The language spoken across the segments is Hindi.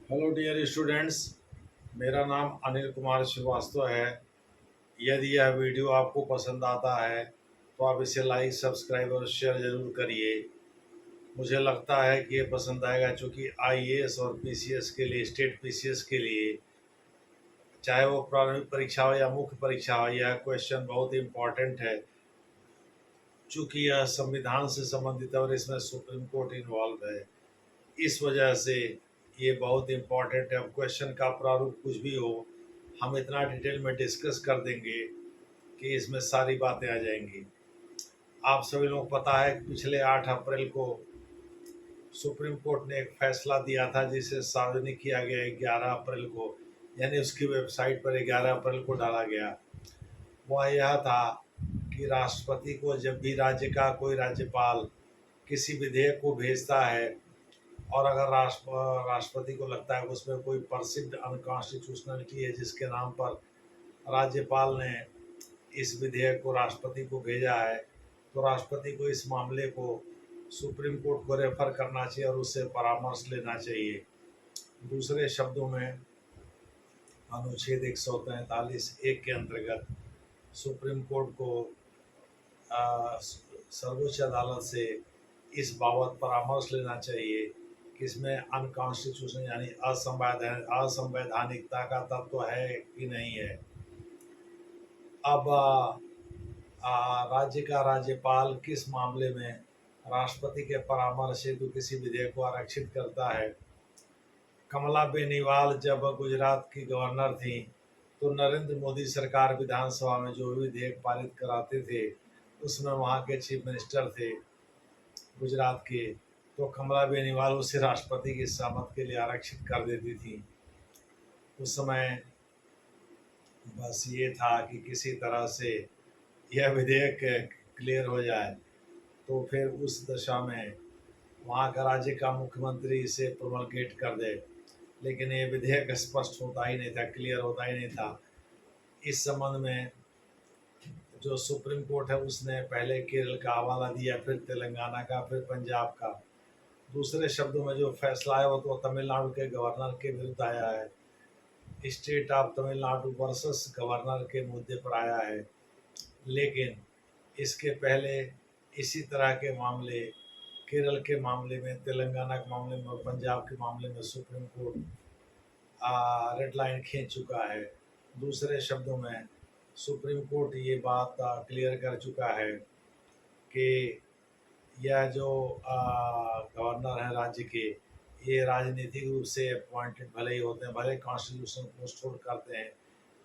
Hello dear students. मेरा नाम अनिल कुमार श्रीवास्तव है। यदि यह वीडियो आपको पसंद आता है तो आप इसे लाइक सब्सक्राइब और शेयर ज़रूर करिए। मुझे लगता है कि ये पसंद आएगा, क्योंकि आईएएस और पीसीएस के लिए, स्टेट पीसीएस के लिए, चाहे वो प्रारंभिक परीक्षा हो या मुख्य परीक्षा हो, यह क्वेश्चन बहुत इम्पॉर्टेंट है। चूँकि यह संविधान से संबंधित है और इसमें सुप्रीम कोर्ट इन्वॉल्व है, इस वजह से ये बहुत इम्पॉर्टेंट है। अब क्वेश्चन का प्रारूप कुछ भी हो, हम इतना डिटेल में डिस्कस कर देंगे कि इसमें सारी बातें आ जाएंगी। आप सभी लोगों को पता है कि पिछले 8 अप्रैल को सुप्रीम कोर्ट ने एक फैसला दिया था, जिसे सार्वजनिक किया गया 11 अप्रैल को, यानी उसकी वेबसाइट पर 11 अप्रैल को डाला गया। वह यह था कि राष्ट्रपति को जब भी राज्य का कोई राज्यपाल किसी विधेयक को भेजता है और अगर राष्ट्रपति को लगता है कि उसमें कोई परसिव्ड अनकॉन्स्टिट्यूशनलिटी है जिसके नाम पर राज्यपाल ने इस विधेयक को राष्ट्रपति को भेजा है, तो राष्ट्रपति को इस मामले को सुप्रीम कोर्ट को रेफर करना चाहिए और उससे परामर्श लेना चाहिए। दूसरे शब्दों में, अनुच्छेद 143(1) के अंतर्गत सुप्रीम कोर्ट को सर्वोच्च अदालत से इस बाबत परामर्श लेना चाहिए कि इसमें अनकॉन्स्टिट्यूशन यानी असंवैधानिकता का तत्व है कि नहीं है। अब राज्य का राज्यपाल किस मामले में राष्ट्रपति के परामर्श से तो किसी विधेयक को आरक्षित करता है। कमला बेनीवाल जब गुजरात की गवर्नर थी, तो नरेंद्र मोदी सरकार विधानसभा में जो भी विधेयक पारित कराते थे, उसमें वहाँ के चीफ मिनिस्टर थे गुजरात के, तो कमला बेनीवाल उसे राष्ट्रपति की सहमति के लिए आरक्षित कर देती थी। उस समय बस ये था कि किसी तरह से यह विधेयक क्लियर हो जाए, तो फिर उस दशा में वहाँ का राज्य का मुख्यमंत्री इसे प्रोमलगेट कर दे। लेकिन ये विधेयक स्पष्ट होता ही नहीं था, क्लियर होता ही नहीं था। इस संबंध में जो सुप्रीम कोर्ट है उसने पहले केरल का हवाला दिया, फिर तेलंगाना का, फिर पंजाब का। दूसरे शब्दों में जो फैसला है वो तो तमिलनाडु के गवर्नर के विरुद्ध आया है। State of Tamil Nadu versus governor के मुद्दे पर आया है। लेकिन इसके पहले इसी तरह के मामले केरल के मामले में, तेलंगाना के मामले में और पंजाब के मामले में सुप्रीम कोर्ट रेड लाइन खींच चुका है। दूसरे शब्दों में सुप्रीम कोर्ट ये बात क्लियर कर चुका है कि यह जो गवर्नर हैं राज्य के, ये राजनीतिक रूप से अपॉइंटेड भले ही होते हैं, भले कॉन्स्टिट्यूशन को स्टोर करते हैं,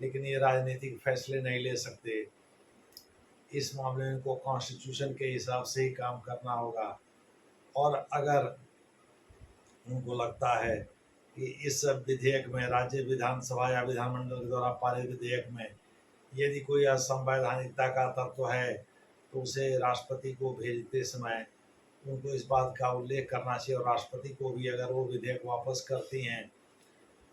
लेकिन ये राजनीतिक फैसले नहीं ले सकते। इस मामले में इनको कॉन्स्टिट्यूशन के हिसाब से ही काम करना होगा। और अगर उनको लगता है कि इस विधेयक में, राज्य विधानसभा या विधानमंडल के द्वारा पारित विधेयक में यदि कोई असंवैधानिकता का तत्व है, तो उसे राष्ट्रपति को भेजते समय उनको इस बात का उल्लेख करना चाहिए। और राष्ट्रपति को भी अगर वो विधेयक वापस करती हैं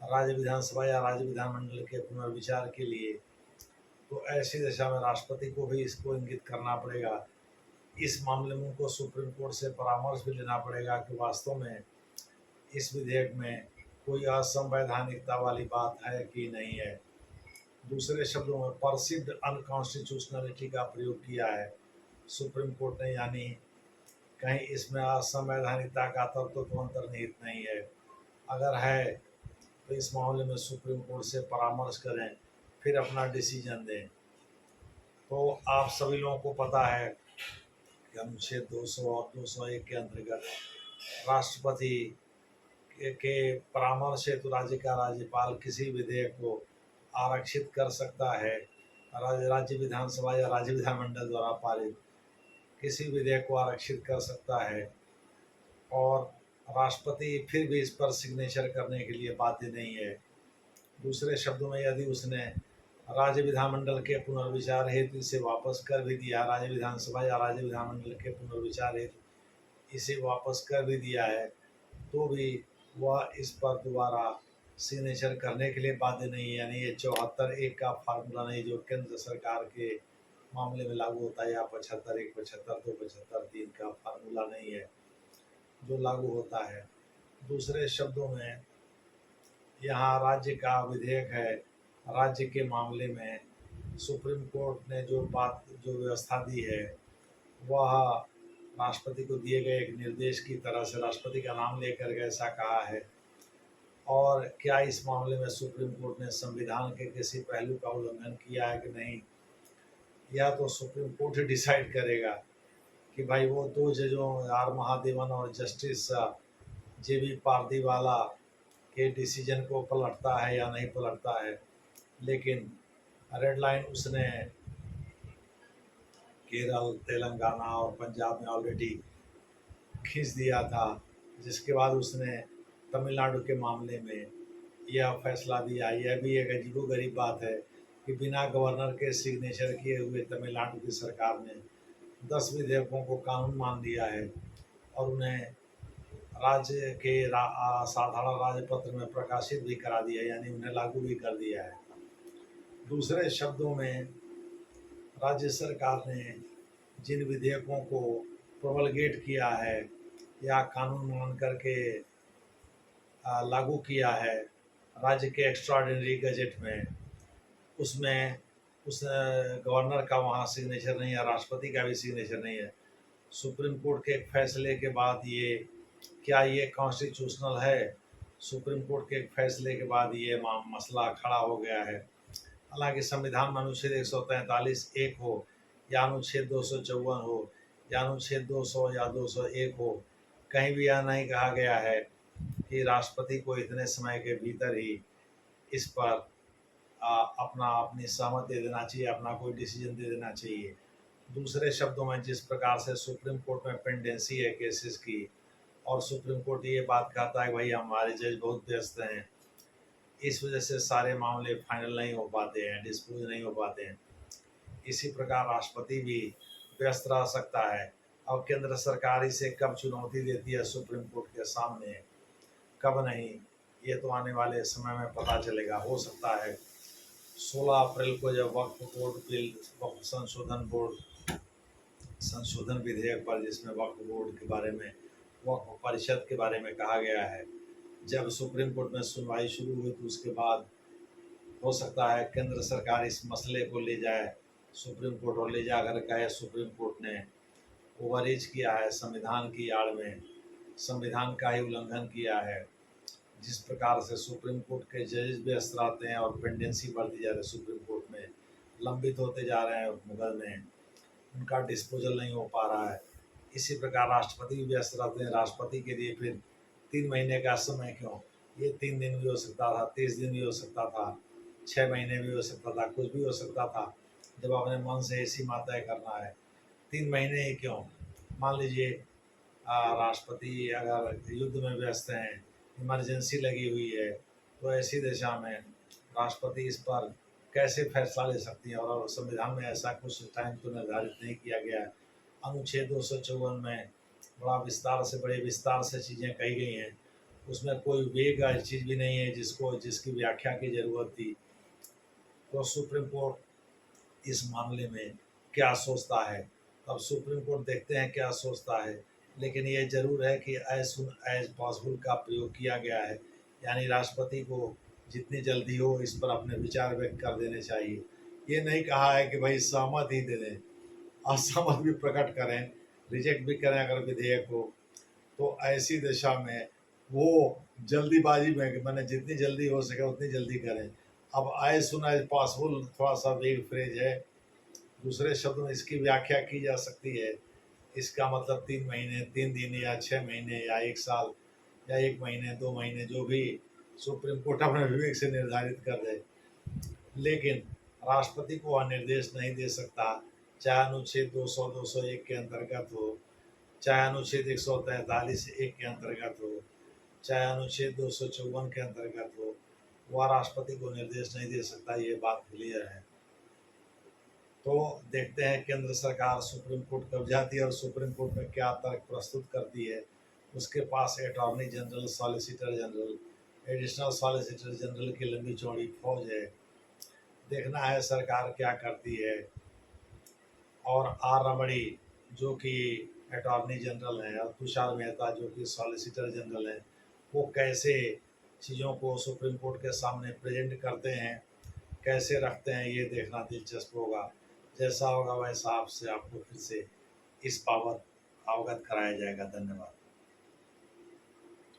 राज्य विधानसभा या राज्य विधानमंडल के पुनर्विचार के लिए, तो ऐसी दशा में राष्ट्रपति को भी इसको इंगित करना पड़ेगा। इस मामले में उनको सुप्रीम कोर्ट से परामर्श भी लेना पड़ेगा कि वास्तव में इस विधेयक में कोई असंवैधानिकता वाली बात है कि नहीं है। दूसरे शब्दों में परसिव्ड अनकॉन्स्टिट्यूशनलिटी का प्रयोग किया है सुप्रीम कोर्ट ने, यानी कहीं इसमें असंवैधानिकता का तत्व तो अंतर्निहित नहीं है। अगर है तो इस मामले में सुप्रीम कोर्ट से परामर्श करें, फिर अपना डिसीजन दें। तो आप सभी लोगों को पता है कि अनुच्छेद 200 और 201 के अंतर्गत राष्ट्रपति के परामर्श से तो राज्य का राज्यपाल किसी विधेयक को आरक्षित कर सकता है। राज्य विधानसभा या राज्य विधानमंडल द्वारा पारित किसी विधेयक को आरक्षित कर सकता है, और राष्ट्रपति फिर भी इस पर सिग्नेचर करने के लिए बाध्य नहीं है। दूसरे शब्दों में, यदि उसने राज्य विधानमंडल के पुनर्विचार हेतु इसे वापस कर भी दिया, राज्य विधानसभा या राज्य विधानमंडल के पुनर्विचार हेतु इसे वापस कर भी दिया है, तो भी वह इस पर दोबारा सिग्नेचर करने के लिए बाध्य नहीं है। यानी ये 74(1) का फार्मूला नहीं जो केंद्र सरकार के मामले में लागू होता है, या 75(1), 75(2), 75(3) का फार्मूला नहीं है जो लागू होता है। दूसरे शब्दों में, यहाँ राज्य का विधेयक है, राज्य के मामले में सुप्रीम कोर्ट ने जो व्यवस्था दी है वह राष्ट्रपति को दिए गए एक निर्देश की तरह से राष्ट्रपति का नाम लेकर के ऐसा कहा है। और क्या इस मामले में सुप्रीम कोर्ट ने संविधान के किसी पहलू का उल्लंघन किया है कि नहीं, या तो सुप्रीम कोर्ट ही डिसाइड करेगा कि भाई वो दो जजों आर महादेवन और जस्टिस JB पारदीवाला के डिसीजन को पलटता है या नहीं पलटता है। लेकिन रेड लाइन उसने केरल, तेलंगाना और पंजाब में ऑलरेडी खींच दिया था, जिसके बाद उसने तमिलनाडु के मामले में यह फैसला दिया। यह भी एक अजीबोगरीब बात है कि बिना गवर्नर के सिग्नेचर किए हुए तमिलनाडु की सरकार ने 10 विधेयकों को कानून मान लिया है और उन्हें राज्य के साधारण राजपत्र में प्रकाशित भी करा दिया है, यानी उन्हें लागू भी कर दिया है। दूसरे शब्दों में राज्य सरकार ने जिन विधेयकों को प्रोमलगेट किया है या कानून मान करके लागू किया है राज्य के एक्स्ट्राऑर्डिनरी गजट में, उसमें उस गवर्नर का वहाँ सिग्नेचर नहीं है, राष्ट्रपति का भी सिग्नेचर नहीं है। सुप्रीम कोर्ट के एक फैसले के बाद क्या ये कॉन्स्टिट्यूशनल है? सुप्रीम कोर्ट के एक फैसले के बाद ये मसला खड़ा हो गया है। हालांकि संविधान में अनुच्छेद 143 एक हो या अनुच्छेद 254 हो या अनुच्छेद 200 या 201 हो, कहीं भी यह नहीं कहा गया है कि राष्ट्रपति को इतने समय के भीतर ही इस पर अपनी सहमति दे देना चाहिए, अपना कोई डिसीजन दे देना चाहिए। दूसरे शब्दों में जिस प्रकार से सुप्रीम कोर्ट में पेंडेंसी है केसेस की, और सुप्रीम कोर्ट ये बात कहता है भाई हमारे जज बहुत व्यस्त हैं, इस वजह से सारे मामले फाइनल नहीं हो पाते हैं, डिस्पोज नहीं हो पाते हैं, इसी प्रकार राष्ट्रपति भी व्यस्त रह सकता है। और केंद्र सरकार इसे कब चुनौती देती है सुप्रीम कोर्ट के सामने, कब नहीं, ये तो आने वाले समय में पता चलेगा। हो सकता है 16 अप्रैल को जब वक्फ बोर्ड बिल, वक्फ संशोधन विधेयक पर, जिसमें वक्फ बोर्ड के बारे में, वक्फ परिषद के बारे में कहा गया है, जब सुप्रीम कोर्ट में सुनवाई शुरू हुई तो उसके बाद हो सकता है केंद्र सरकार इस मसले को ले जाए सुप्रीम कोर्ट, और ले जाकर कहे सुप्रीम कोर्ट ने ओवररीच किया है, संविधान की आड़ में संविधान का ही उल्लंघन किया है। जिस प्रकार से सुप्रीम कोर्ट के जजेस व्यस्त रहते हैं और पेंडेंसी बढ़ती जा रही है, सुप्रीम कोर्ट में लंबित होते जा रहे हैं मुकदमे, उनका डिस्पोजल नहीं हो पा रहा है, इसी प्रकार राष्ट्रपति भी व्यस्त रहते हैं। राष्ट्रपति के लिए फिर 3 महीने का समय क्यों, ये 3 दिन भी हो सकता था, 30 दिन भी हो सकता था, 6 महीने भी हो सकता था, कुछ भी हो सकता था। जब अपने मन से ऐसी तय करना है, 3 महीने ही क्यों। मान लीजिए राष्ट्रपति अगर युद्ध में व्यस्त हैं, इमरजेंसी लगी हुई है, तो ऐसी दिशा में राष्ट्रपति इस पर कैसे फैसला ले सकती है, और संविधान में ऐसा कुछ टाइम तो निर्धारित नहीं किया गया है। अनुच्छेद 254 में बड़े विस्तार से चीज़ें कही गई हैं, उसमें कोई वेग चीज़ भी नहीं है जिसकी व्याख्या की ज़रूरत थी। तो सुप्रीम कोर्ट इस मामले में क्या सोचता है, अब सुप्रीम कोर्ट देखते हैं क्या सोचता है। लेकिन ये जरूर है कि एज सुन एज पॉसिबल का प्रयोग किया गया है, यानी राष्ट्रपति को जितनी जल्दी हो इस पर अपने विचार व्यक्त कर देने चाहिए। ये नहीं कहा है कि भाई सहमत ही दे दें, असहमत भी प्रकट करें, रिजेक्ट भी करें अगर विधेयक हो। तो ऐसी दिशा में वो जल्दीबाजी में कि मैंने जितनी जल्दी हो सके उतनी जल्दी करें। अब एज सुन एज पॉसिबल थोड़ा सा वेग फ्रेज है, दूसरे शब्दों में इसकी व्याख्या की जा सकती है, इसका मतलब 3 महीने, 3 दिन या 6 महीने या 1 साल या 1 महीने, 2 महीने, जो भी सुप्रीम कोर्ट अपने विवेक से निर्धारित कर दे। लेकिन राष्ट्रपति को वह निर्देश नहीं दे सकता, चाहे अनुच्छेद 200, 201 के अंतर्गत हो, चाहे अनुच्छेद 143 1 के अंतर्गत हो, चाहे अनुच्छेद 254 के अंतर्गत हो, वह राष्ट्रपति को निर्देश नहीं दे सकता। ये बात क्लियर है। तो देखते हैं केंद्र सरकार सुप्रीम कोर्ट कब जाती है और सुप्रीम कोर्ट में क्या तर्क प्रस्तुत करती है। उसके पास attorney general, solicitor general, additional solicitor general की लंबी चौड़ी फौज है। देखना है सरकार क्या करती है। और आर रमणी जो कि अटॉर्नी जनरल हैं और तुषार मेहता जो कि सॉलिसिटर जनरल हैं, वो कैसे चीज़ों को सुप्रीम कोर्ट के सामने प्रेजेंट करते हैं, कैसे रखते हैं, ये देखना दिलचस्प होगा। जैसा होगा वैसा आपसे आपको फिर से इस बाबत अवगत कराया जाएगा। धन्यवाद।